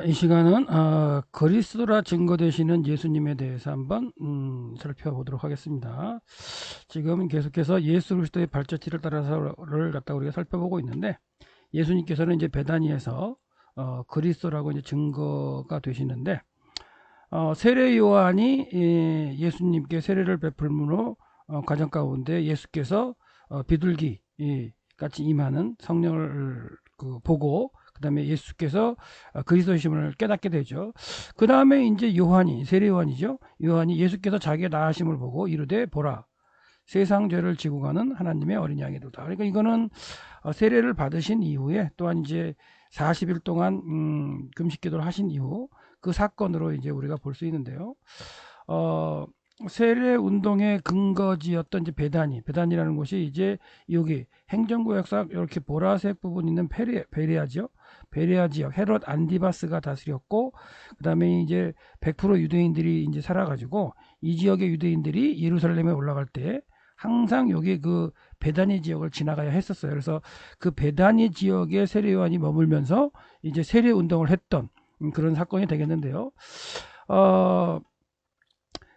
이 시간은 그리스도라 증거되시는 예수님에 대해서 한번 살펴보도록 하겠습니다. 지금 계속해서 예수 그리스도의 발자취를 따라서를 갖다 우리가 살펴보고 있는데, 예수님께서는 이제 베다니에서 그리스도라고 이제 증거가 되시는데, 세례 요한이 예수님께 세례를 베풀므로 과정 가운데 예수께서 비둘기 같이 임하는 성령을 보고, 그 다음에 예수께서 그리스도심을 깨닫게 되죠. 그 다음에 이제 요한이, 세례 요한이죠. 요한이 예수께서 자기의 나으심을 보고 이르되 보라, 세상 죄를 지고 가는 하나님의 어린 양이로다. 그러니까 이거는 세례를 받으신 이후에, 또한 이제 40일 동안 금식 기도를 하신 이후 그 사건으로 이제 우리가 볼 수 있는데요. 어, 세례 운동의 근거지였던 이제 베다니라는 곳이 이제 여기 행정구역상 이렇게 보라색 부분 있는 베레아죠. 베레아 지역 헤롯 안디바스가 다스렸고, 그다음에 이제 100% 유대인들이 이제 살아가지고 이 지역의 유대인들이 예루살렘에 올라갈 때 항상 여기 그 베다니 지역을 지나가야 했었어요. 그래서 그 베다니 지역에 세례 요한이 머물면서 이제 세례 운동을 했던 그런 사건이 되겠는데요. 어,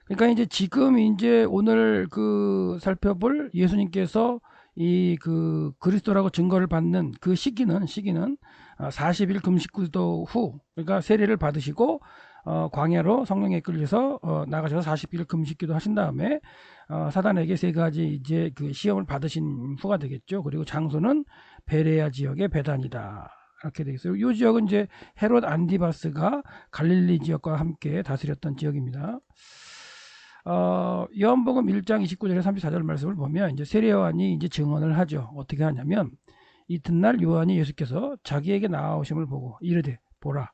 그러니까 이제 지금 이제 오늘 그 살펴볼 예수님께서 이 그 그리스도라고 증거를 받는 그 시기는 40일 금식기도 후, 그러니까 세례를 받으시고 광야로 성령에 이끌려서 나가셔서 40일 금식기도 하신 다음에 사단에게 세 가지 이제 그 시험을 받으신 후가 되겠죠. 그리고 장소는 베레아 지역의 베단이다. 이렇게 되어 있어요. 이 지역은 이제 헤롯 안디바스가 갈릴리 지역과 함께 다스렸던 지역입니다. 요한복음 1장 29절에 34절 말씀을 보면 이제 세례 요한이 이제 증언을 하죠. 어떻게 하냐면, 이튿날 요한이 예수께서 자기에게 나아오심을 보고 이르되 보라,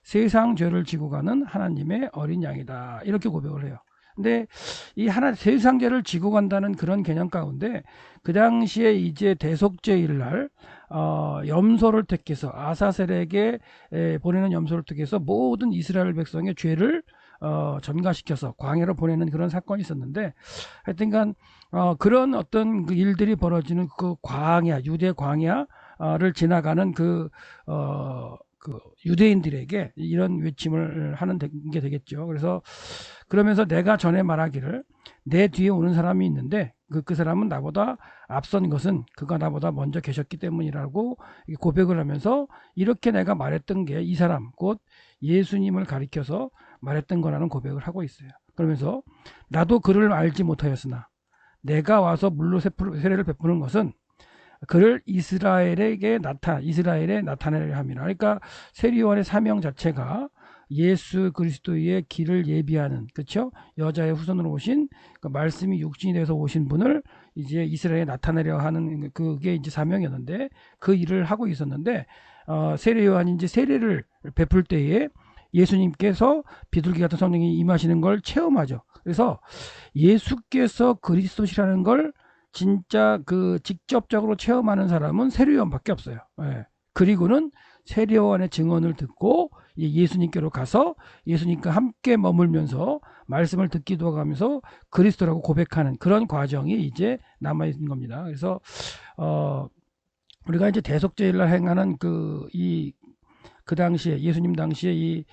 세상 죄를 지고 가는 하나님의 어린 양이다. 이렇게 고백을 해요. 근데 이 세상 죄를 지고 간다는 그런 개념 가운데 그 당시에 이제 대속죄일 날 염소를 택해서 아사셀에게 보내는 염소를 택해서 모든 이스라엘 백성의 죄를 전가시켜서 광야로 보내는 그런 사건이 있었는데, 하여튼간 그런 어떤 그 일들이 벌어지는 그 광야, 유대 광야를 지나가는 그 유대인들에게 이런 외침을 하는 게 되겠죠. 그래서 그러면서 내가 전에 말하기를 내 뒤에 오는 사람이 있는데 그 사람은 나보다 앞선 것은 그가 나보다 먼저 계셨기 때문이라고 고백을 하면서, 이렇게 내가 말했던 게 이 사람 곧 예수님을 가리켜서 말했던 거라는 고백을 하고 있어요. 그러면서 나도 그를 알지 못하였으나 내가 와서 물로 세례를 베푸는 것은 그를 이스라엘에 나타내려 함이라. 그러니까 세리요한의 사명 자체가 예수 그리스도의 길을 예비하는, 그렇죠? 여자의 후손으로 오신 그 말씀이 육신이 돼서 오신 분을 이제 이스라엘에 나타내려 하는 그게 이제 사명이었는데, 그 일을 하고 있었는데 세례 요한이 이제 세례를 베풀 때에 예수님께서 비둘기 같은 성령이 임하시는 걸 체험하죠. 그래서 예수께서 그리스도시라는 걸 진짜 그 직접적으로 체험하는 사람은 세례요한밖에 없어요. 예. 그리고는 세례요한의 증언을 듣고 예수님께로 가서 예수님과 함께 머물면서 말씀을 듣기도 하면서 그리스도라고 고백하는 그런 과정이 이제 남아 있는 겁니다. 그래서 우리가 이제 대속죄일날 행하는 그 당시에 예수님 당시에 이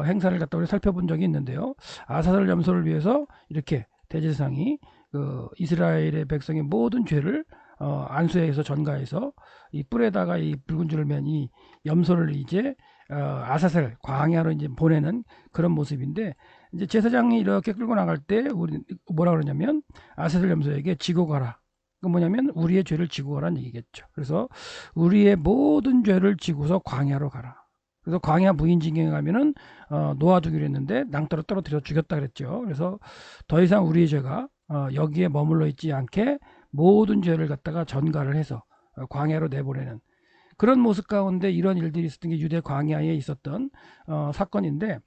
행사를 갖다 우리 살펴본 적이 있는데요. 아사들 염소를 위해서 이렇게 대제사장이 그 이스라엘의 백성의 모든 죄를 안수해서 전가해서 이 뿔에다가 이 붉은 줄을 맨 이 염소를 이제 아사셀 광야로 이제 보내는 그런 모습인데, 이제 제사장이 이렇게 끌고 나갈 때 우리 뭐라 그러냐면 아사셀 염소에게 지고 가라. 그 뭐냐면 우리의 죄를 지고 가라는 얘기겠죠. 그래서 우리의 모든 죄를 지고서 광야로 가라. 그래서 광야 무인징경에 가면은 놓아두기로 했는데 낭떠러 떨어뜨려 죽였다 그랬죠. 그래서 더 이상 우리의 죄가 여기에 머물러 있지 않게 모든 죄를 갖다가 전가를 해서 광야로 내보내는 그런 모습 가운데 이런 일들이 있었던 게 유대 광야에 있었던 사건인데,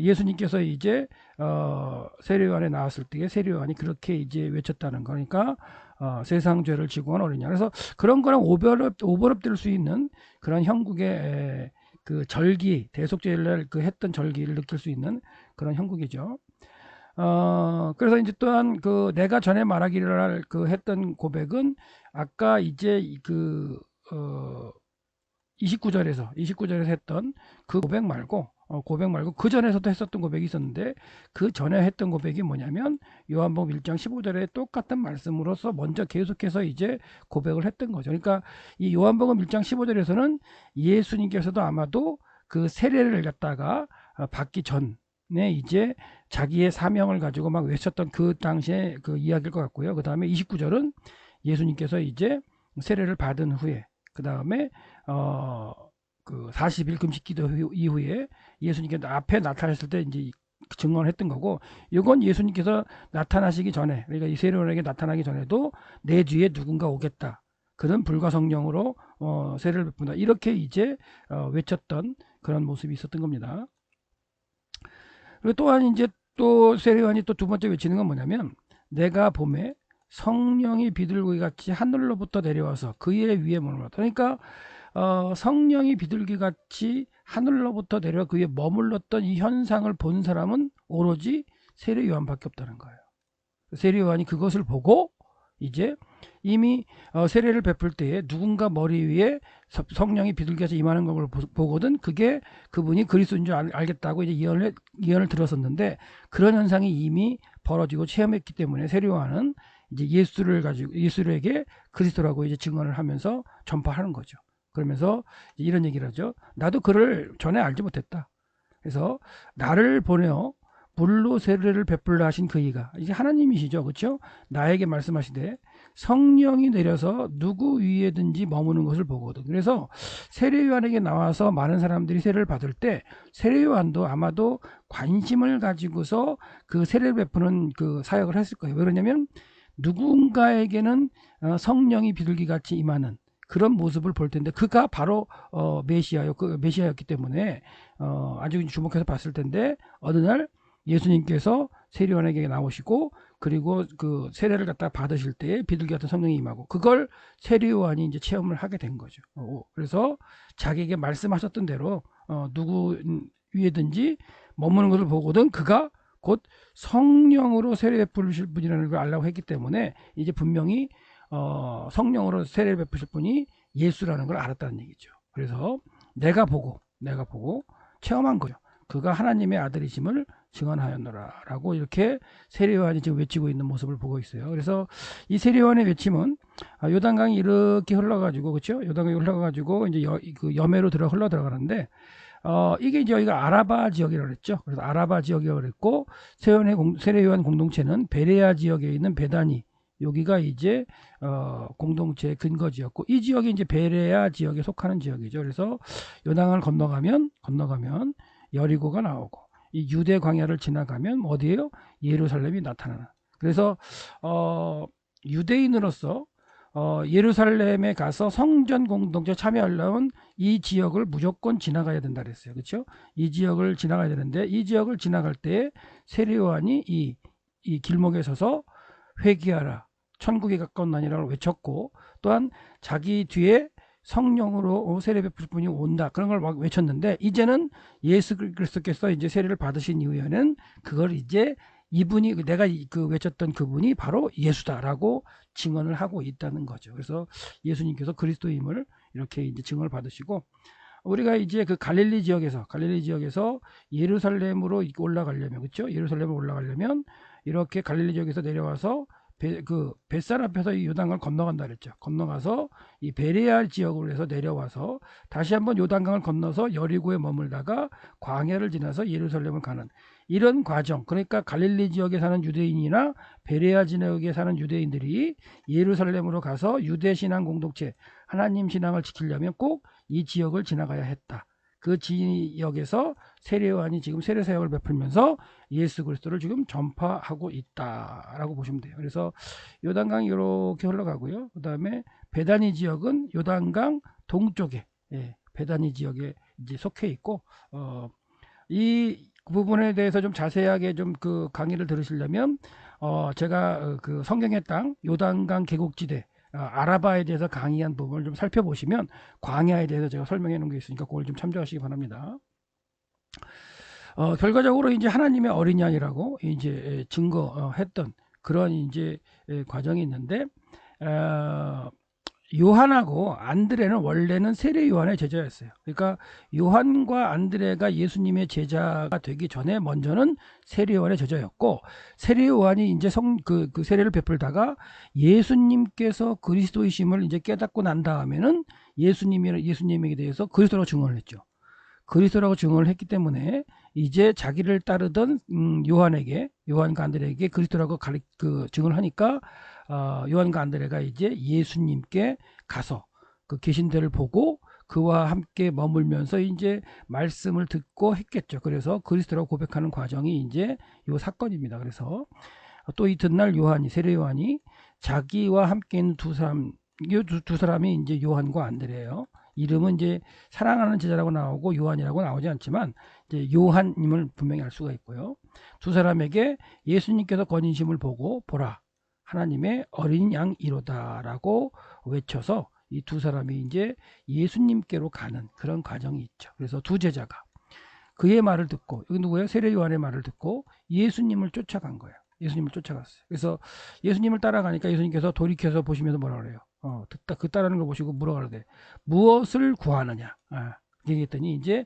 예수님께서 이제 세례요한에 나왔을 때에 세례요한이 그렇게 이제 외쳤다는 거니까 세상 죄를 지고 온 어린양. 그래서 그런 거랑 오버랩될 수 있는 그런 형국의 그 절기, 대속죄일날 그 했던 절기를 느낄 수 있는 그런 형국이죠. 그래서 이제 또한 그 내가 전에 말하기를 그 했던 고백은 아까 이제 그 29절에서 했던 그 고백 말고 그 전에서도 했었던 고백이 있었는데, 그 전에 했던 고백이 뭐냐면 요한복음 1장 15절에 똑같은 말씀으로서 먼저 계속해서 이제 고백을 했던 거죠. 그러니까 이 요한복음 1장 15절에서는 예수님께서도 아마도 그 세례를 갖다가 받기 전에 이제 자기의 사명을 가지고 막 외쳤던 그 당시에 그 이야기일 것 같고요. 그 다음에 29절은 예수님께서 이제 세례를 받은 후에, 그 다음에 그 40일 금식 기도 이후에 예수님께서 앞에 나타났을 때 이제 증언했던 거고, 이건 예수님께서 나타나시기 전에, 그러니까 이 세례요한에게 나타나기 전에도 내 뒤에 누군가 오겠다, 그는 불과 성령으로 세례를 베푼다, 이렇게 이제 외쳤던 그런 모습이 있었던 겁니다. 그리고 또한 이제 또 세례요한이 또 두 번째 외치는 건 뭐냐면, 내가 봄에 성령이 비둘기 같이 하늘로부터 내려와서 그의 위에 머물렀다. 그러니까 성령이 비둘기 같이 하늘로부터 내려와 그 위에 머물렀던 이 현상을 본 사람은 오로지 세례 요한밖에 없다는 거예요. 세례 요한이 그것을 보고 이제 이미 세례를 베풀 때에 누군가 머리 위에 성령이 비둘기같이 임하는 걸 보거든 그게 그분이 그리스도인 줄 알겠다고 이제 예언을 들었었는데, 그런 현상이 이미 벌어지고 체험했기 때문에 세례 요한은 이제 예수에게 그리스도라고 이제 증언을 하면서 전파하는 거죠. 그러면서 이런 얘기를 하죠. 나도 그를 전에 알지 못했다. 그래서 나를 보내어 물로 세례를 베풀라 하신 그이가, 이제 하나님이시죠. 그렇죠? 나에게 말씀하시되 성령이 내려서 누구 위에든지 머무는 것을 보거든. 그래서 세례 요한에게 나와서 많은 사람들이 세례를 받을 때 세례 요한도 아마도 관심을 가지고서 그 세례를 베푸는 그 사역을 했을 거예요. 왜 그러냐면 누군가에게는 성령이 비둘기같이 임하는 그런 모습을 볼 텐데, 그가 바로 메시아였기 때문에 아주 주목해서 봤을 텐데, 어느 날 예수님께서 세례요한에게 나오시고 그리고 그 세례를 갖다 받으실 때 비둘기 같은 성령이 임하고, 그걸 세례요한이 이제 체험을 하게 된 거죠. 그래서 자기에게 말씀하셨던 대로 누구 위에든지 머무는 것을 보거든 그가 곧 성령으로 세례 베푸실 분이라는 걸 알라고 했기 때문에 이제 분명히 성령으로 세례를 베푸실 분이 예수라는 걸 알았다는 얘기죠. 그래서 내가 보고 체험한 거죠. 그가 하나님의 아들이심을 증언하였노라 라고 이렇게 세례요한이 지금 외치고 있는 모습을 보고 있어요. 그래서 이 세례요한의 외침은 요단강이 이렇게 흘러가지고, 그렇죠? 요단강이 흘러가지고 이제 그 여매로 흘러 들어가는데, 이게 이제 여기가 아라바 지역이라고 그랬죠. 그래서 아라바 지역이라고 그랬고, 세례요한 공동체는 베레아 지역에 있는 베다니, 여기가 이제 공동체의 근거지였고, 이 지역이 이제 베레아 지역에 속하는 지역이죠. 그래서 요단강을 건너가면 여리고가 나오고, 이 유대 광야를 지나가면 어디에요? 예루살렘이 나타나는. 그래서 유대인으로서 예루살렘에 가서 성전 공동체 참여하려면 이 지역을 무조건 지나가야 된다 그랬어요. 그렇죠? 이 지역을 지나가야 되는데, 이 지역을 지나갈 때 세례 요한이 이 길목에 서서 회개하라, 천국이 가까웠나니라고 외쳤고, 또한 자기 뒤에 성령으로 세례 베풀 분이 온다, 그런 걸 막 외쳤는데, 이제는 예수 그리스도께서 이제 세례를 받으신 이후에는 그걸 이제 이분이, 내가 그 외쳤던 그분이 바로 예수다라고 증언을 하고 있다는 거죠. 그래서 예수님께서 그리스도임을 이렇게 이제 증언을 받으시고, 우리가 이제 그 갈릴리 지역에서 예루살렘으로 올라가려면, 그렇죠? 예루살렘으로 올라가려면 이렇게 갈릴리 지역에서 내려와서 벳살 앞에서 요단강을 건너간다 그랬죠. 건너가서 이 베레아 지역으로 해서 내려와서 다시 한번 요단강을 건너서 여리고에 머물다가 광야를 지나서 예루살렘을 가는 이런 과정. 그러니까 갈릴리 지역에 사는 유대인이나 베레아 지역에 사는 유대인들이 예루살렘으로 가서 유대 신앙 공동체, 하나님 신앙을 지키려면 꼭 이 지역을 지나가야 했다. 그 지역에서 세례 요한이 지금 세례 사역을 베풀면서 예수 그리스도를 지금 전파하고 있다라고 보시면 돼요. 그래서 요단강이 이렇게 흘러가고요. 그 다음에 베다니 지역은 요단강 동쪽에, 베다니 지역에 이제 속해 있고, 이 부분에 대해서 좀 자세하게 좀 그 강의를 들으시려면 제가 그 성경의 땅 요단강 계곡지대 아라바에 대해서 강의한 부분을 좀 살펴보시면 광야에 대해서 제가 설명해 놓은 게 있으니까 그걸 좀 참조하시기 바랍니다. 결과적으로 이제 하나님의 어린 양이라고 이제 증거했던 그런 이제 과정이 있는데, 요한하고 안드레는 원래는 세례 요한의 제자였어요. 그러니까 요한과 안드레가 예수님의 제자가 되기 전에 먼저는 세례 요한의 제자였고, 세례 요한이 이제 그 세례를 베풀다가 예수님께서 그리스도이심을 이제 깨닫고 난 다음에는 예수님에 대해서 그리스도라고 증언을 했죠. 그리스도라고 증언을 했기 때문에 이제 자기를 따르던 요한과 안드레에게 그리스도라고 증언을 하니까 요한과 안드레가 이제 예수님께 가서 그 계신 데를 보고 그와 함께 머물면서 이제 말씀을 듣고 했겠죠. 그래서 그리스도라고 고백하는 과정이 이제 요 사건입니다. 그래서 또 이튿날 세례 요한이 자기와 함께 있는 두 사람이 이제 요한과 안드레예요. 이름은 이제 사랑하는 제자라고 나오고 요한이라고 나오지 않지만 이제 요한임을 분명히 알 수가 있고요. 두 사람에게 예수님께서 거니심을 보고 보라 하나님의 어린 양이로다라고 외쳐서 이 두 사람이 이제 예수님께로 가는 그런 과정이 있죠. 그래서 두 제자가 그의 말을 듣고, 여기 누구예요? 세례 요한의 말을 듣고 예수님을 쫓아간 거예요. 예수님을 쫓아갔어요. 그래서 예수님을 따라가니까 예수님께서 돌이켜서 보시면서 뭐라 그래요? 듣다 그 따르는 걸 보시고 물어가는데 무엇을 구하느냐? 얘기했더니 이제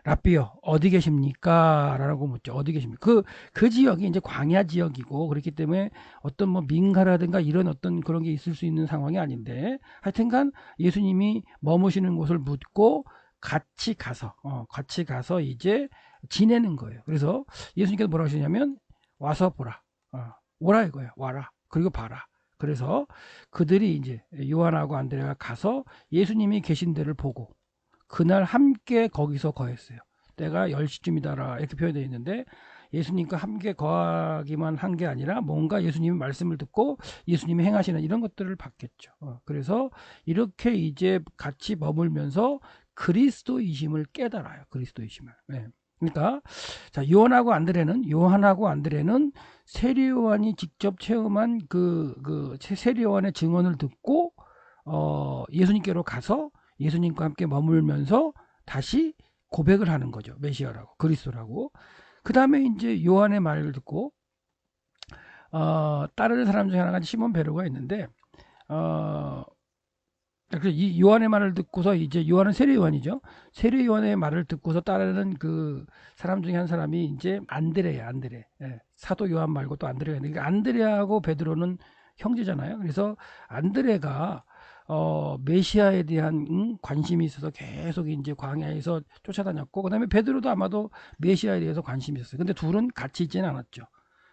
랍비요 어디 계십니까? 라고 묻죠. 어디 계십니까? 그 지역이 이제 광야 지역이고 그렇기 때문에 어떤 뭐 민가라든가 이런 어떤 그런 게 있을 수 있는 상황이 아닌데 하여튼간 예수님이 머무시는 곳을 묻고 같이 가서 이제 지내는 거예요. 그래서 예수님께서 뭐라고 하시냐면 와서 보라. 오라 이거예요. 와라. 그리고 봐라. 그래서 그들이 이제 요한하고 안드레가 가서 예수님이 계신 데를 보고 그날 함께 거기서 거했어요. 때가 10시쯤이다라 이렇게 표현되어 있는데 예수님과 함께 거하기만 한 게 아니라 뭔가 예수님의 말씀을 듣고 예수님이 행하시는 이런 것들을 봤겠죠. 그래서 이렇게 이제 같이 머물면서 그리스도이심을 깨달아요. 그리스도이심을. 네. 그러니까 자 요한하고 안드레는 세례 요한이 직접 체험한 그 세례 요한의 증언을 듣고 예수님께로 가서 예수님과 함께 머물면서 다시 고백을 하는 거죠. 메시아라고 그리스도라고. 그 다음에 이제 요한의 말을 듣고 따르는 사람 중에 하나가 시몬 베드로가 있는데 그래서 이 요한의 말을 듣고서 이제 요한은 세례 요한이죠. 세례 요한의 말을 듣고서 따르는 그 사람 중에 한 사람이 이제 안드레야, 안드레. 예, 사도 요한 말고 또 안드레가 있는데 그러니까 안드레하고 베드로는 형제잖아요. 그래서 안드레가 메시아에 대한 관심이 있어서 계속 이제 광야에서 쫓아다녔고 그다음에 베드로도 아마도 메시아에 대해서 관심이 있었어요. 근데 둘은 같이 있지는 않았죠.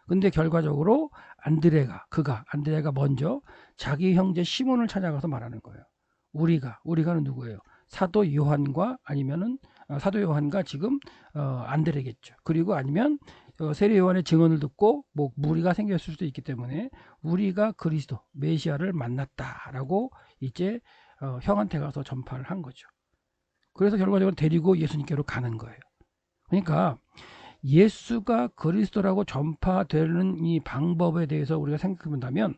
근데 결과적으로 안드레가 먼저 자기 형제 시몬을 찾아가서 말하는 거예요. 우리가는 누구예요? 사도 요한과 아니면은 사도 요한과 지금 안드레겠죠. 그리고 아니면 세례 요한의 증언을 듣고 뭐 무리가 생겼을 수도 있기 때문에 우리가 그리스도 메시아를 만났다라고 이제 형한테 가서 전파를 한 거죠. 그래서 결과적으로 데리고 예수님께로 가는 거예요. 그러니까 예수가 그리스도라고 전파되는 이 방법에 대해서 우리가 생각해 본다면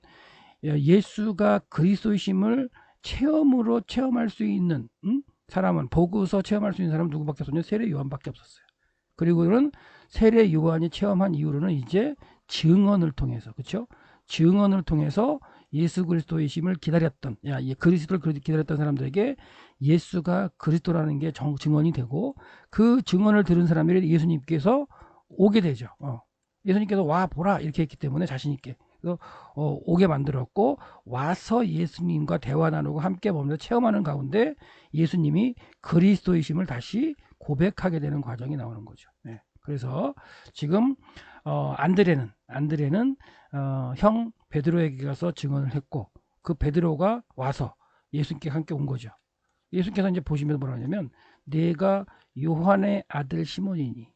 예수가 그리스도이심을 체험으로 체험할 수 있는 사람은 보고서 체험할 수 있는 사람은 누구밖에 없었냐? 세례 요한밖에 없었어요. 그리고 이런 세례 요한이 체험한 이후로는 이제 증언을 통해서 그렇죠? 증언을 통해서 예수 그리스도이심을 기다렸던 그리스도를 기다렸던 사람들에게 예수가 그리스도라는 게 증언이 되고 그 증언을 들은 사람들이 예수님께서 오게 되죠. 예수님께서 와 보라 이렇게 했기 때문에 자신 있게 그래서 오게 만들었고 와서 예수님과 대화 나누고 함께 보면서 체험하는 가운데 예수님이 그리스도이심을 다시 고백하게 되는 과정이 나오는 거죠. 네. 그래서 지금 안드레는 형 베드로에게 가서 증언을 했고 그 베드로가 와서 예수님께 함께 온 거죠. 예수님께서 이제 보시면서 뭐라 하냐면 내가 요한의 아들 시몬이니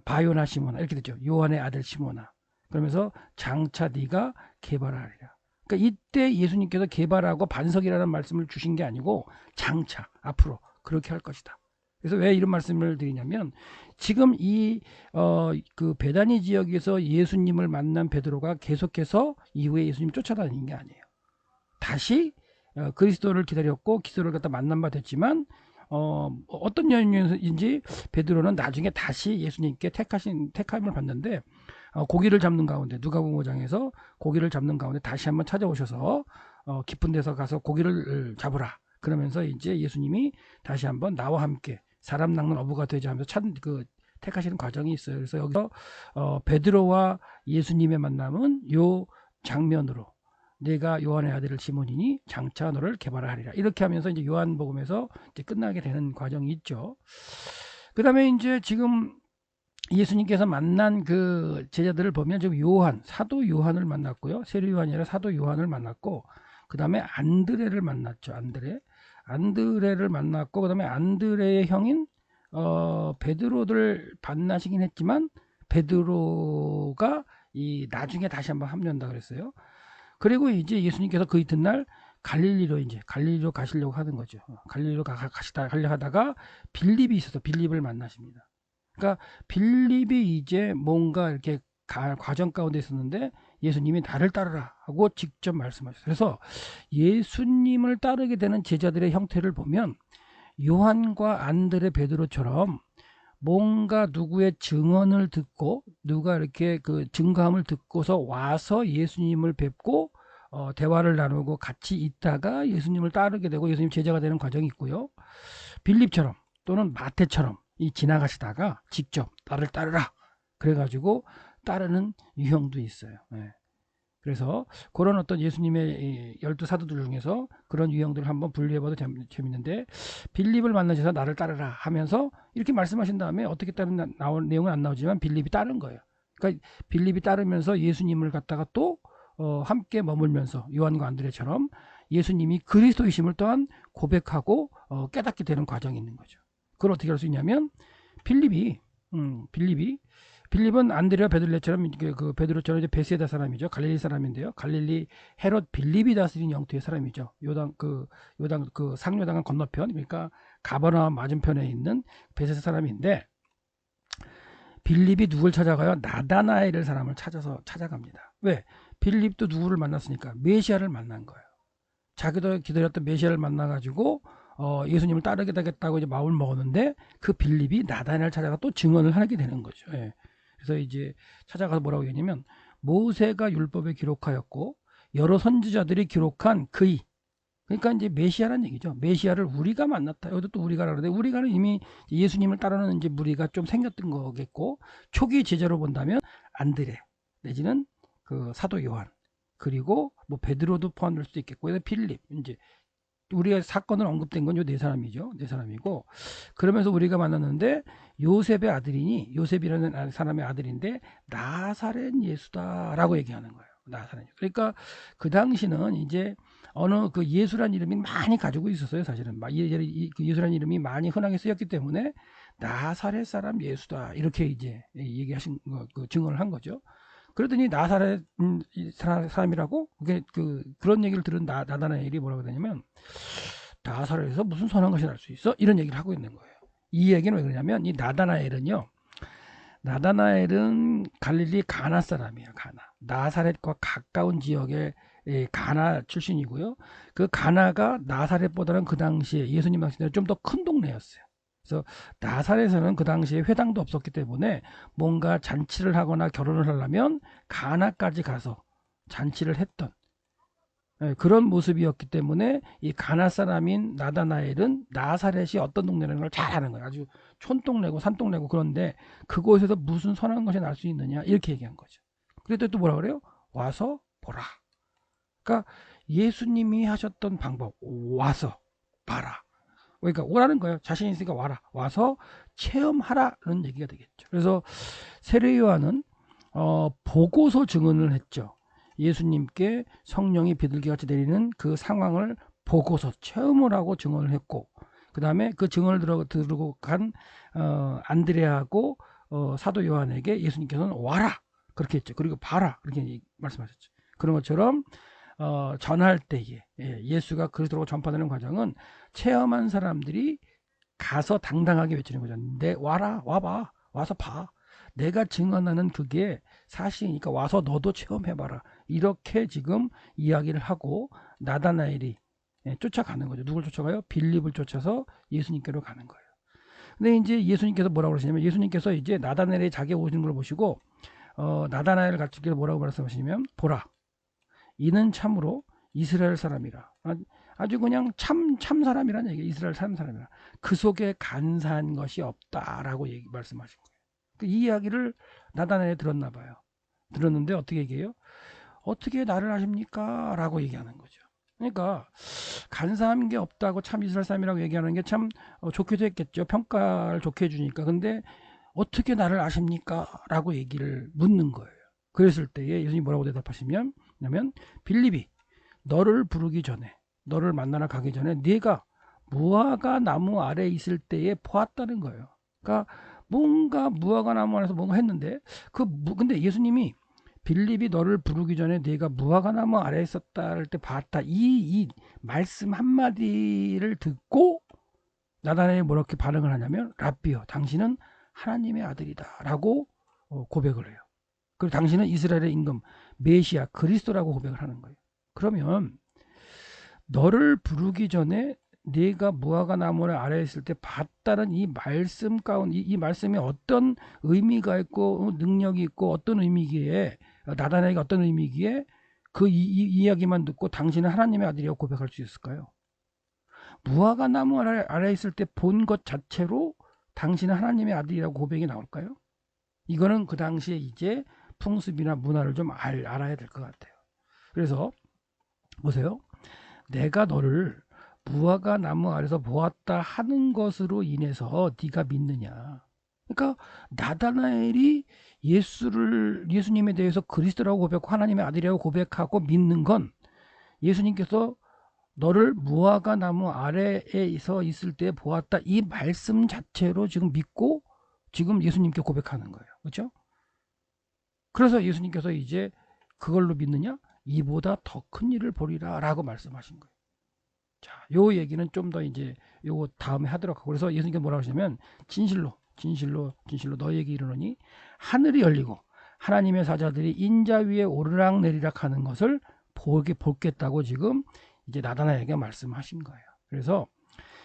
바요나 시몬아 이렇게 되죠. 요한의 아들 시몬아. 그러면서 장차 네가 개발하리라. 그러니까 이때 예수님께서 개발하고 반석이라는 말씀을 주신 게 아니고 장차 앞으로 그렇게 할 것이다. 그래서 왜 이런 말씀을 드리냐면 지금 그 베다니 지역에서 예수님을 만난 베드로가 계속해서 이후에 예수님 쫓아다니는 게 아니에요. 다시 그리스도를 기다렸고 그리스도를 갖다 만난 바 됐지만 어떤 연유인지 베드로는 나중에 다시 예수님께 택함을 받는데 고기를 잡는 가운데 누가복음 5장에서 고기를 잡는 가운데 다시 한번 찾아오셔서 깊은 데서 가서 고기를 잡으라. 그러면서 이제 예수님이 다시 한번 나와 함께 사람 낚는 어부가 되자 하면서 택하시는 과정이 있어요. 그래서 여기서 베드로와 예수님의 만남은 요 장면으로 내가 요한의 아들을 시몬이니 장차 너를 개발하리라. 이렇게 하면서 이제 요한복음에서 이제 끝나게 되는 과정이 있죠. 그 다음에 이제 지금 예수님께서 만난 그 제자들을 보면 지금 사도 요한을 만났고요. 세례 요한이 아니라 사도 요한을 만났고, 그 다음에 안드레를 만났죠. 안드레를 만났고, 그 다음에 안드레의 형인 베드로를 만나시긴 했지만 베드로가 나중에 다시 한번 합류한다 그랬어요. 그리고 이제 예수님께서 그 이튿날 갈릴리로 가시려고 하는 거죠. 갈릴리로 가려 하다가 빌립이 있어서 빌립을 만나십니다. 그러니까 빌립이 이제 뭔가 이렇게 과정 가운데 있었는데 예수님이 나를 따르라 하고 직접 말씀하셨어요. 그래서 예수님을 따르게 되는 제자들의 형태를 보면 요한과 안드레, 베드로처럼 뭔가 누구의 증언을 듣고 누가 이렇게 그 증거함을 듣고서 와서 예수님을 뵙고 대화를 나누고 같이 있다가 예수님을 따르게 되고 예수님 제자가 되는 과정이 있고요. 빌립처럼 또는 마태처럼 지나가시다가 직접 나를 따르라 그래가지고 따르는 유형도 있어요. 네. 그래서 그런 어떤 예수님의 12사도들 중에서 그런 유형들을 한번 분리해봐도 재밌는데, 빌립을 만나셔서 나를 따르라 하면서 이렇게 말씀하신 다음에 어떻게 따르는 내용은 안 나오지만 빌립이 따른 거예요. 그러니까 빌립이 따르면서 예수님을 갖다가 또 함께 머물면서 요한과 안드레처럼 예수님이 그리스도이심을 또한 고백하고 깨닫게 되는 과정이 있는 거죠. 그걸 어떻게 할 수 있냐면 빌립은 안드레와 베드로처럼 그 베드로처럼 이제 베세다 사람이죠. 갈릴리 사람인데요. 갈릴리 헤롯 빌립이 다스린 영토의 사람이죠. 요당 그 상요당은 건너편, 그러니까 가버나움 맞은편에 있는 베세다 사람인데, 빌립이 누굴 찾아가요? 나다나엘을 사람을 찾아갑니다. 왜? 빌립도 누구를 만났으니까 메시아를 만난 거예요. 자기도 기다렸던 메시아를 만나가지고 예수님을 따르게 되겠다고 이제 마음을 먹었는데, 그 빌립이 나다나엘을 찾아가 또 증언을 하게 되는 거죠. 예. 그래서 이제 찾아가서 뭐라고 얘기하냐면, 모세가 율법에 기록하였고 여러 선지자들이 기록한 그이, 그러니까 이제 메시아란 얘기죠. 메시아를 우리가 만났다. 여기도 또 우리가 그러는데, 우리가는 이미 예수님을 따르는 이제 무리가 좀 생겼던 거겠고, 초기 제자로 본다면 안드레 내지는 그 사도 요한, 그리고 뭐 베드로도 포함될 수도 있겠고, 그래서 빌립, 이제 우리가 사건을 언급된 건 요 네 사람이죠. 네 사람이고, 그러면서 우리가 만났는데 요셉의 아들이니, 요셉이라는 사람의 아들인데 나사렛 예수다라고 얘기하는 거예요. 나사렛. 그러니까 그 당시는 이제 어느 그 예수란 이름이 많이 가지고 있었어요. 사실은 예수란 이름이 많이 흔하게 쓰였기 때문에 나사렛 사람 예수다 이렇게 이제 얘기하신 거, 그 증언을 한 거죠. 그러더니 나사렛 사람이라고 그런 얘기를 들은 나다나엘이 뭐라고 하냐면, 나사렛에서 무슨 선한 것이 날 수 있어? 이런 얘기를 하고 있는 거예요. 이 얘기는 왜 그러냐면, 이 나다나엘은 갈릴리 가나 사람이에요. 나사렛과 가까운 지역의 가나 출신이고요. 그 가나가 나사렛보다는 그 당시에 예수님 당시에 좀 더 큰 동네였어요. 그래서 나사렛에서는 그 당시에 회당도 없었기 때문에 뭔가 잔치를 하거나 결혼을 하려면 가나까지 가서 잔치를 했던 그런 모습이었기 때문에, 이 가나 사람인 나다나엘은 나사렛이 어떤 동네라는 걸 잘 아는 거예요. 아주 촌동네고 산동네고, 그런데 그곳에서 무슨 선한 것이 날 수 있느냐 이렇게 얘기한 거죠. 그랬더니 또 뭐라 그래요? 와서 보라. 그러니까 예수님이 하셨던 방법, 와서 봐라. 그러니까 오라는 거예요. 자신 있으니까 와서 체험하라는 얘기가 되겠죠. 그래서 세례 요한은 보고서 증언을 했죠. 예수님께 성령이 비둘기같이 내리는 그 상황을 보고서 체험을 하고 증언을 했고, 그 다음에 그 증언을 들고 간 안드레하고 사도 요한에게 예수님께서는 와라 그렇게 했죠. 그리고 봐라 그렇게 말씀하셨죠. 그런 것처럼 전할 때에 예수가 그리스도로 전파되는 과정은 체험한 사람들이 가서 당당하게 외치는 거죠. 와봐, 와서 봐. 내가 증언하는 그게 사실이니까 와서 너도 체험해봐라. 이렇게 지금 이야기를 하고 나다나엘이 쫓아가는 거죠. 누굴 쫓아가요? 빌립을 쫓아서 예수님께로 가는 거예요. 근데 이제 예수님께서 뭐라고 그러시냐면, 예수님께서 이제 나다나엘이 자기 오시는 걸 보시고 나다나엘을 가르치기를 뭐라고 말씀하시냐면, 보라, 이는 참으로 이스라엘 사람이라. 아주 그냥 참 사람이라는 얘기예요. 이스라엘 사람이라. 그 속에 간사한 것이 없다라고 말씀하신 거예요. 이 이야기를 나다나엘이 들었나 봐요. 들었는데 어떻게 얘기해요? 어떻게 나를 아십니까? 라고 얘기하는 거죠. 그러니까 간사한 게 없다고 참 이스라엘 사람이라고 얘기하는 게 참 좋게도 했겠죠. 평가를 좋게 해주니까. 근데 어떻게 나를 아십니까? 라고 얘기를 묻는 거예요. 그랬을 때에 예수님이 뭐라고 대답하시면, 빌립이 너를 부르기 전에, 너를 만나러 가기 전에 네가 무화과 나무 아래 있을 때에 보았다는 거예요. 그러니까 뭔가 무화과 나무 안에서 뭔가 했는데, 근데 예수님이 빌립이 너를 부르기 전에 네가 무화과 나무 아래에 있었다 할 때 봤다. 이 말씀 한마디를 듣고 나다나엘이 뭐렇게 반응을 하냐면, 랍비요, 당신은 하나님의 아들이다 라고 고백을 해요. 그리고 당신은 이스라엘의 임금 메시아 그리스도라고 고백을 하는 거예요. 그러면 너를 부르기 전에 네가 무화과 나무 아래에 있을 때 봤다는 이 말씀 가운데, 이 말씀이 어떤 의미가 있고 능력이 있고 어떤 의미기에, 나다나엘이 어떤 의미기에 그 이야기만 듣고 당신은 하나님의 아들이라고 고백할 수 있을까요? 무화과 나무 아래에 있을 때 본 것 자체로 당신은 하나님의 아들이라고 고백이 나올까요? 이거는 그 당시에 이제 풍습이나 문화를 좀 알아야 될 것 같아요. 그래서 보세요. 내가 너를 무화과 나무 아래서 보았다 하는 것으로 인해서 네가 믿느냐. 그러니까 나다나엘이 예수님에 대해서 그리스도라고 고백하고 하나님의 아들이라고 고백하고 믿는 건, 예수님께서 너를 무화과 나무 아래에서 있을 때 보았다 이 말씀 자체로 지금 믿고 지금 예수님께 고백하는 거예요. 그렇죠? 그래서 예수님께서 이제 그걸로 믿느냐? 이보다 더 큰 일을 보리라 라고 말씀하신 거예요. 자, 요 얘기는 좀 더 이제 요거 다음에 하도록 하고, 그래서 예수님께서 뭐라고 하시냐면, 진실로 너에게 이르노니 하늘이 열리고 하나님의 사자들이 인자 위에 오르락 내리락 하는 것을 보겠다고 지금 이제 나다나엘에게 말씀하신 거예요. 그래서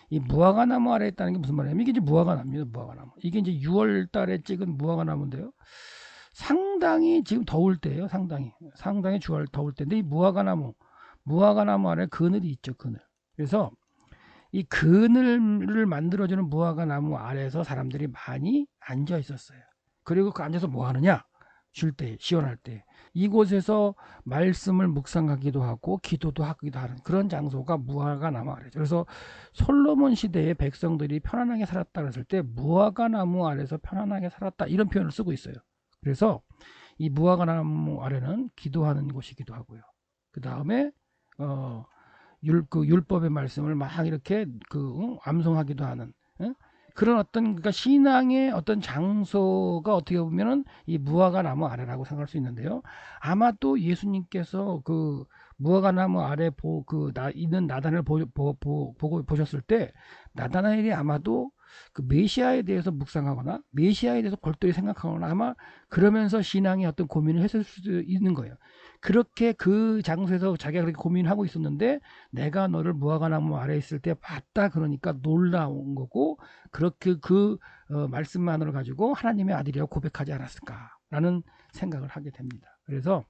이 무화과 나무 아래에 있다는 게 무슨 말이냐면, 이게 이제 무화과 나무입니다. 무화과 나무. 이게 이제 6월 달에 찍은 무화과 나무인데요. 상당히 지금 더울 때예요. 상당히 주월 더울 때인데, 이 무화과 나무 안에 그늘이 있죠. 그늘. 그래서 이 그늘을 만들어주는 무화과 나무 아래에서 사람들이 많이 앉아 있었어요. 그리고 그 앉아서 뭐 하느냐? 쉴 때, 시원할 때 이곳에서 말씀을 묵상하기도 하고 기도도 하기도 하는 그런 장소가 무화과 나무 아래죠. 그래서 솔로몬 시대의 백성들이 편안하게 살았다 그랬을 때 무화과 나무 아래에서 편안하게 살았다 이런 표현을 쓰고 있어요. 그래서 이 무화과 나무 아래는 기도하는 곳이기도 하고요. 그 다음에 율법의 말씀을 막 이렇게 암송하기도 하는, 그런 어떤, 그러니까 신앙의 어떤 장소가 어떻게 보면은 이 무화과 나무 아래라고 생각할 수 있는데요. 아마 또 예수님께서 그 무화과 나무 아래 있는 나단을 보고 보셨을 때 나다나엘이 아마도 그 메시아에 대해서 묵상하거나 메시아에 대해서 골똘히 생각하거나 아마 그러면서 신앙의 어떤 고민을 했을 수도 있는 거예요. 그렇게 그 장소에서 자기가 그렇게 고민하고 있었는데 내가 너를 무화과 나무 아래 있을 때 봤다 그러니까 놀라운 거고, 그렇게 말씀만으로 가지고 하나님의 아들이라고 고백하지 않았을까라는 생각을 하게 됩니다. 그래서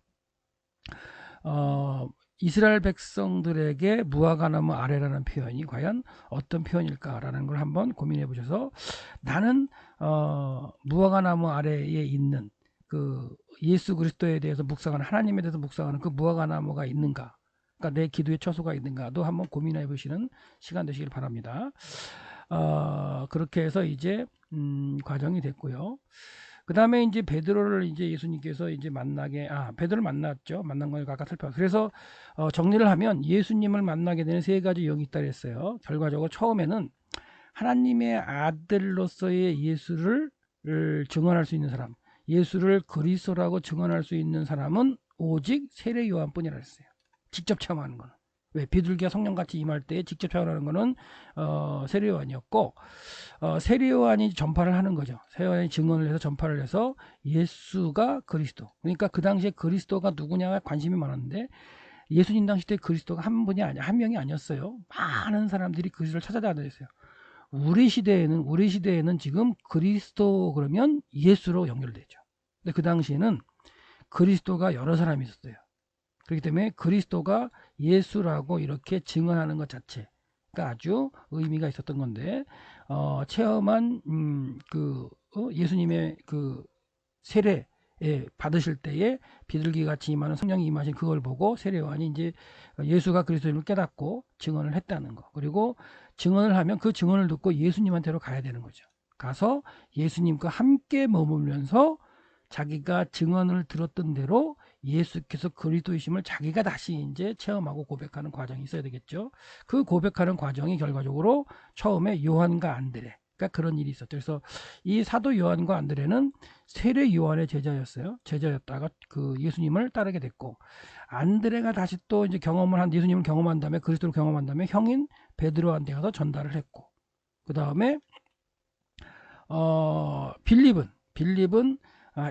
이스라엘 백성들에게 무화과 나무 아래라는 표현이 과연 어떤 표현일까라는 걸 한번 고민해 보셔서, 나는 무화과 나무 아래에 있는 그 예수 그리스도에 대해서 묵상하는, 하나님에 대해서 묵상하는 그 무화과 나무가 있는가, 그러니까 내 기도의 처소가 있는가도 한번 고민해 보시는 시간 되시길 바랍니다. 그렇게 해서 이제 과정이 됐고요. 그 다음에 이제 베드로를 이제 예수님께서 이제 베드로를 만났죠. 만난 걸 아까 살펴봤어요. 그래서 정리를 하면 예수님을 만나게 되는 세 가지 영이 있다 그랬어요. 결과적으로 처음에는 하나님의 아들로서의 예수를 증언할 수 있는 사람, 예수를 그리스도라고 증언할 수 있는 사람은 오직 세례 요한뿐이라 했어요. 직접 체험하는 거는. 왜? 비둘기가 성령같이 임할 때 직접 체험하는 거는 세례 요한이었고, 세례 요한이 전파를 하는 거죠. 세례 요한이 증언을 해서 전파를 해서 예수가 그리스도. 그러니까 그 당시에 그리스도가 누구냐가 관심이 많았는데, 예수님 당시 때 그리스도가 한 명이 아니었어요. 많은 사람들이 그리스도를 찾아다녔어요. 우리 시대에는 지금 그리스도 그러면 예수로 연결되죠. 근데 그 당시에는 그리스도가 여러 사람이 있었어요. 그렇기 때문에 그리스도가 예수라고 이렇게 증언하는 것 자체가 아주 의미가 있었던 건데, 체험한 예수님의 그 세례 받으실 때에 비둘기 같이 임하는 성령이 임하신 그걸 보고 세례 요한이 이제 예수가 그리스도임을 깨닫고 증언을 했다는 거. 그리고 증언을 하면 그 증언을 듣고 예수님한테로 가야 되는 거죠. 가서 예수님과 함께 머물면서 자기가 증언을 들었던 대로 예수께서 그리스도이심을 자기가 다시 이제 체험하고 고백하는 과정이 있어야 되겠죠. 그 고백하는 과정이 결과적으로 처음에 요한과 안드레, 그러니까 그런 일이 있었죠. 그래서 이 사도 요한과 안드레는 세례 요한의 제자였어요. 제자였다가 그 예수님을 따르게 됐고, 안드레가 다시 또 이제 예수님을 경험한 다음에, 그리스도를 경험한 다음에 형인 베드로한테 가서 전달을 했고, 그 다음에 빌립은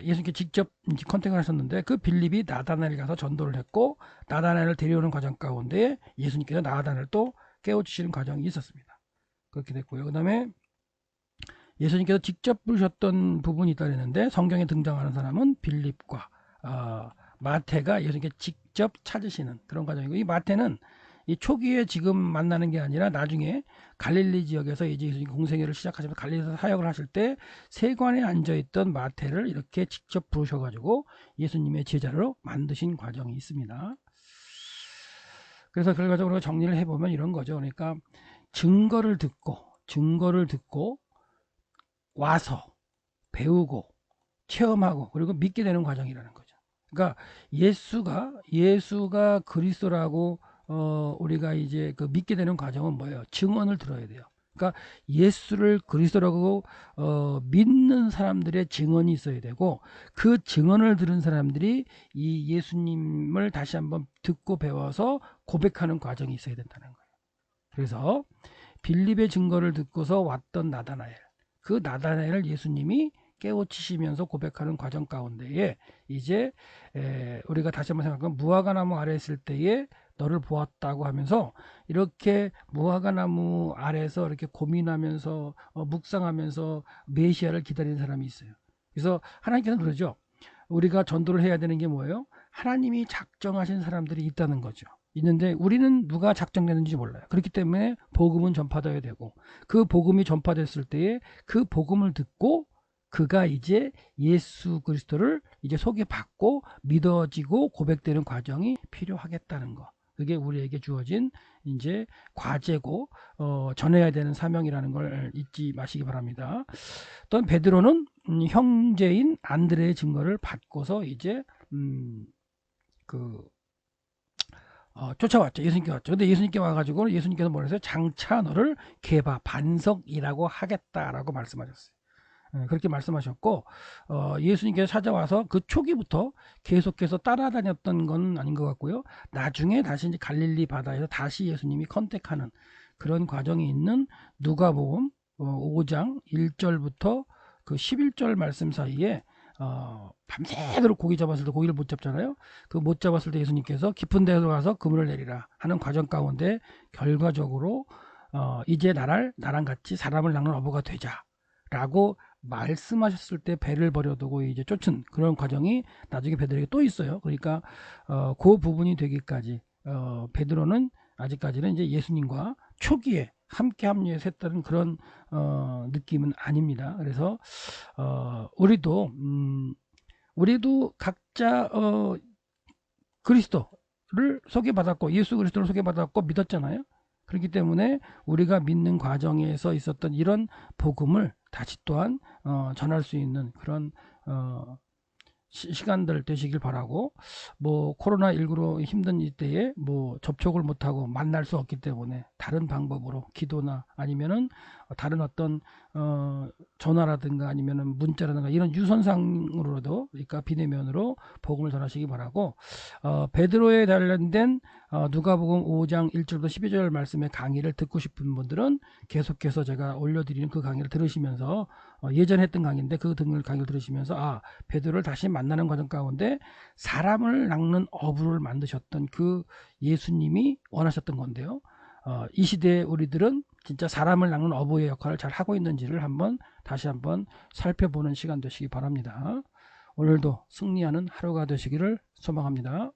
예수님께 직접 컨택을 하셨는데, 그 빌립이 나다나엘 가서 전도를 했고, 나다나엘을 데려오는 과정 가운데 예수님께서 나다나엘을 또 깨우치시는 과정이 있었습니다. 그렇게 됐고요. 그 다음에 예수님께서 직접 부르셨던 부분이 있다 그랬는데, 성경에 등장하는 사람은 빌립과 마태가 예수님께 직접 찾으시는 그런 과정이고, 이 마태는 이 초기에 지금 만나는 게 아니라 나중에 갈릴리 지역에서 이제 예수님 공생애를 시작하시면서 갈릴리에서 사역을 하실 때 세관에 앉아있던 마태를 이렇게 직접 부르셔가지고 예수님의 제자로 만드신 과정이 있습니다. 그래서 결과적으로 정리를 해보면 이런 거죠. 그러니까 증거를 듣고 와서 배우고 체험하고 그리고 믿게 되는 과정이라는 거죠. 그러니까 예수가 그리스도라고 우리가 이제 그 믿게 되는 과정은 뭐예요? 증언을 들어야 돼요. 그러니까 예수를 그리스도라고 믿는 사람들의 증언이 있어야 되고, 그 증언을 들은 사람들이 이 예수님을 다시 한번 듣고 배워서 고백하는 과정이 있어야 된다는 거예요. 그래서 빌립의 증거를 듣고서 왔던 나다나엘, 그 나다나엘을 예수님이 깨우치시면서 고백하는 과정 가운데에 이제 우리가 다시 한번 생각하면 무화과나무 아래 있을 때에 너를 보았다고 하면서 이렇게 무화과나무 아래에서 이렇게 고민하면서 묵상하면서 메시아를 기다리는 사람이 있어요. 그래서 하나님께서는 그러죠. 우리가 전도를 해야 되는 게 뭐예요? 하나님이 작정하신 사람들이 있다는 거죠. 있는데 우리는 누가 작정되는지 몰라요. 그렇기 때문에 복음은 전파되어야 되고, 그 복음이 전파됐을 때에 그 복음을 듣고 그가 이제 예수 그리스도를 이제 소개받고 믿어지고 고백되는 과정이 필요하겠다는 거. 그게 우리에게 주어진 이제 과제고 전해야 되는 사명이라는 걸 잊지 마시기 바랍니다. 또한 베드로는 형제인 안드레의 증거를 받고서 이제 쫓아왔죠. 예수님께 왔죠. 근데 예수님께 와가지고 예수님께서 뭐라 했어요? 장차 너를 개바 반석이라고 하겠다라고 말씀하셨어요. 그렇게 말씀하셨고, 예수님께서 찾아와서 그 초기부터 계속해서 따라다녔던 건 아닌 것 같고요. 나중에 다시 이제 갈릴리 바다에서 다시 예수님이 컨택하는 그런 과정이 있는 누가복음 5장 1절부터 그 11절 말씀 사이에 밤새도록 고기 잡았을 때 고기를 못 잡잖아요. 그 못 잡았을 때 예수님께서 깊은 데로 가서 그물을 내리라 하는 과정 가운데 결과적으로 이제 나랑 같이 사람을 낚는 어부가 되자라고 말씀하셨을 때 배를 버려두고 이제 쫓은 그런 과정이 나중에 베드로에게 또 있어요. 그러니까 그 부분이 되기까지 베드로는 아직까지는 이제 예수님과 초기에 함께 합류해서 했다는 그런 느낌은 아닙니다. 그래서 우리도 각자 그리스도를 소개받았고 예수 그리스도를 소개받았고 믿었잖아요. 그렇기 때문에 우리가 믿는 과정에서 있었던 이런 복음을 다시 또한 전할 수 있는 그런 시간들 되시길 바라고, 뭐 코로나19로 힘든 이때에 뭐 접촉을 못하고 만날 수 없기 때문에 다른 방법으로 기도나 아니면은 다른 어떤 전화라든가 아니면은 문자라든가 이런 유선상으로도, 그러니까 비대면으로 복음을 전하시기 바라고, 베드로에 관련된 누가복음 5장 1절부터 12절 말씀의 강의를 듣고 싶은 분들은 계속해서 제가 올려드리는 그 강의를 들으시면서 예전에 했던 강의인데 그 강의를 들으시면서 베드로를 다시 만나는 과정 가운데 사람을 낚는 어부를 만드셨던 그 예수님이 원하셨던 건데요. 이 시대에 우리들은 진짜 사람을 낚는 어부의 역할을 잘 하고 있는지를 다시 한번 살펴보는 시간 되시기 바랍니다. 오늘도 승리하는 하루가 되시기를 소망합니다.